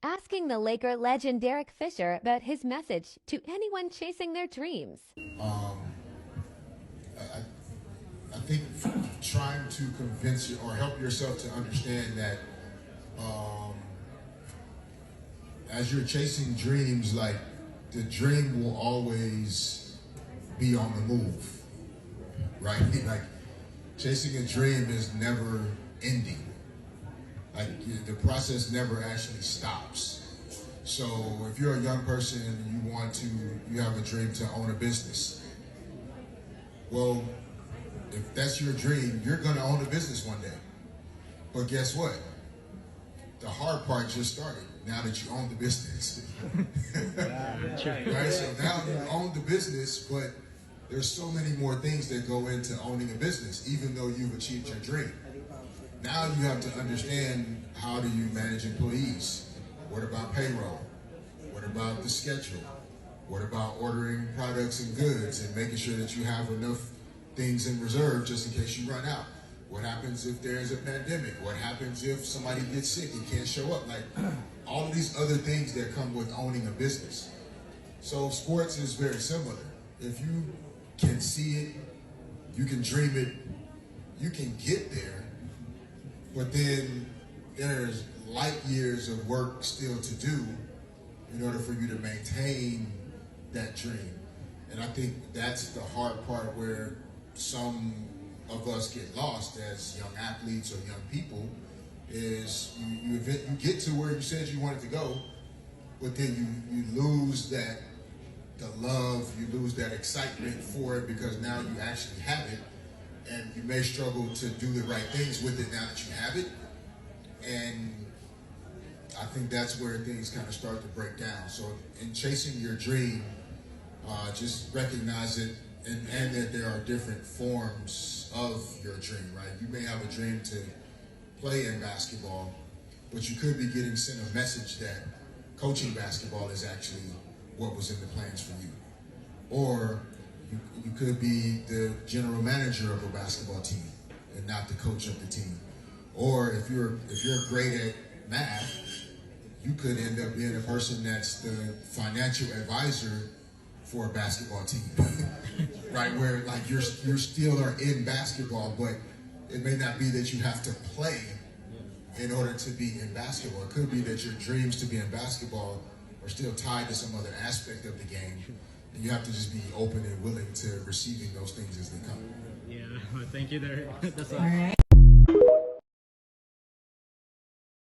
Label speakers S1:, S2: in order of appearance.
S1: asking the Laker legend Derek Fisher about his message to anyone chasing their dreams.
S2: I think trying to convince you or help yourself to understand that as you're chasing dreams, like the dream will always be on the move, right? Like chasing a dream is never ending. Like the process never actually stops. So if you're a young person and you have a dream to own a business, well, if that's your dream, you're gonna own a business one day. But guess what? The hard part just started now that you own the business. Right? So now you own the business, but there's so many more things that go into owning a business, even though you've achieved your dream. Now you have to understand, how do you manage employees? What about payroll? What about the schedule? What about ordering products and goods and making sure that you have enough things in reserve just in case you run out? What happens if there's a pandemic? What happens if somebody gets sick and can't show up? Like all of these other things that come with owning a business. So sports is very similar. If you can see it, you can dream it, you can get there, but then there's light years of work still to do in order for you to maintain that dream. And I think that's the hard part where some of us get lost as young athletes or young people, is you get to where you said you wanted to go, but then you lose the love, you lose that excitement for it because now you actually have it, and you may struggle to do the right things with it now that you have it. And I think that's where things kind of start to break down. So in chasing your dream, just recognize it and that there are different forms of your dream, right? You may have a dream to play in basketball, but you could be getting sent a message that coaching basketball is actually what was in the plans for you. Or you could be the general manager of a basketball team and not the coach of the team. Or if you're great at math, you could end up being a person that's the financial advisor for a basketball team, right? Where like you're still are in basketball, but it may not be that you have to play in order to be in basketball. It could be that your dreams to be in basketball are still tied to some other aspect of the game, and you have to just be open and willing to receiving those things as they come.
S3: Yeah, well, thank you there. That's all.
S4: All right.